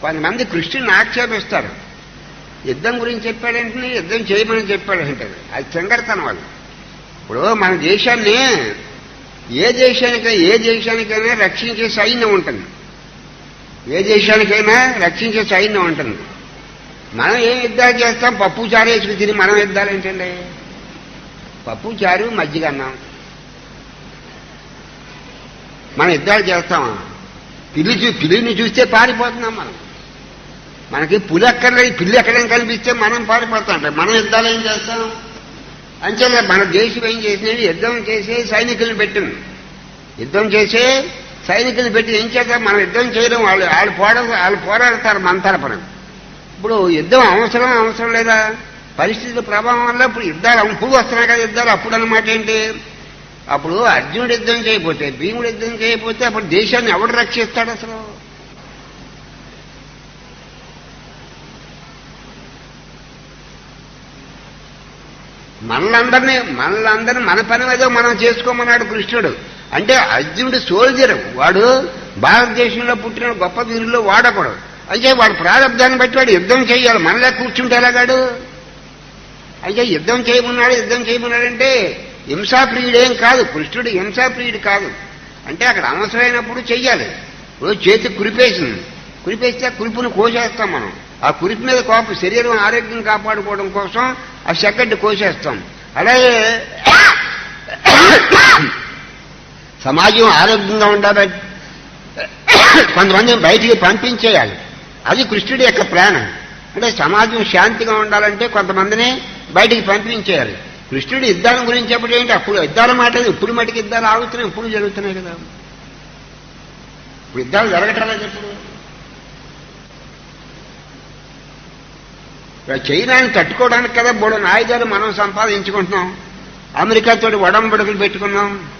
కొంతమంది కృష్ణుని ఆక్షేపిస్తారు. యుద్ధం గురించి చెప్పాడంటే యుద్ధం చేయమని చెప్పాడంటారు. అది చెంగడతనం వాళ్ళు. ఇప్పుడు మన దేశాన్ని ఏ దేశానికైనా రక్షించే సైన్యం ఉంటుంది. ఏ దేశానికైనా రక్షించే సైన్యం ఉంటుంది. మనం ఏం యుద్ధాలు చేస్తాం? పప్పు చారు వేసుకు తిని మనం యుద్ధాలు ఏంటండి? పప్పు చారు మజ్జిగ అన్నాం. మనం యుద్ధాలు చేస్తామా? పిల్లిని చూస్తే పారిపోతున్నాం మనం. మనకి పులి అక్కర్లేదు, పిల్లి ఎక్కడైనా కనిపిస్తే మనం పారిపోతాం. మనం యుద్ధాలు ఏం చేస్తాం? అంచేలా మన దేశం ఏం చేసినది? యుద్ధం చేసే సైనికులను పెట్టింది. యుద్ధం చేసే సైనికులు పెట్టి ఏం చేద్దాం? మనం యుద్ధం చేయడం, వాళ్ళు పోరాడతారు మన తరపున. ఇప్పుడు యుద్ధం అవసరం లేదా? పరిస్థితుల ప్రభావం వల్ల ఇప్పుడు యుద్ధాలు ఇప్పుడు వస్తున్నాయి కదా యుద్ధాలు. అప్పుడు అన్నమాట ఏంటి? అప్పుడు అర్జునుడు యుద్ధం చేయకపోతే, భీముడు యుద్ధం చేయకపోతే అప్పుడు దేశాన్ని ఎవడు రక్షిస్తాడు అసలు? మనలందరినీ మన పని ఏదో మనం చేసుకోమన్నాడు కృష్ణుడు. అంటే అర్జునుడు సోల్జర్, వాడు భారతదేశంలో పుట్టిన గొప్ప వీరుల్లో వాడకూడదు. అంటే వాడు ప్రారంభాన్ని బట్టి వాడు యుద్ధం చేయాలి. మనలా కూర్చుంటే ఎలాగాడు? అంటే యుద్ధం చేయమన్నాడంటే హింసాప్రియుడేం కాదు కృష్ణుడు. హింసాప్రియుడు కాదు. అంటే అక్కడ అవసరమైనప్పుడు చెయ్యాలి. ఇప్పుడు చేతి కురిపేస్తే కురుపును కోసేస్తాం మనం. ఆ కురిపి మీద కోపం శరీరం ఆరోగ్యం కాపాడుకోవడం కోసం ఆ సెకండ్ కోసేస్తాం. అలాగే సమాజం ఆరోగ్యంగా ఉండాలి, కొంతమందిని బయటికి పంపించేయాలి. అది కృష్ణుడి యొక్క ప్రాణం. అంటే సమాజం శాంతిగా ఉండాలంటే కొంతమందిని బయటికి పంపించేయాలి. కృష్ణుడు యుద్ధాల గురించి చెప్పడం ఏంటి? అప్పుడు యుద్ధాల మాట ఇప్పుడు మటుకు యుద్ధాలు ఆగుతున్నాయి, ఇప్పుడు జరుగుతున్నాయి కదా. ఇప్పుడు యుద్ధాలు జరగటం లేదు. ఇప్పుడు చైనాని తట్టుకోవడానికి కదా బోడని ఆయుధాలు మనం సంపాదించుకుంటున్నాం. అమెరికాతో ఒడంబడికలు పెట్టుకున్నాం.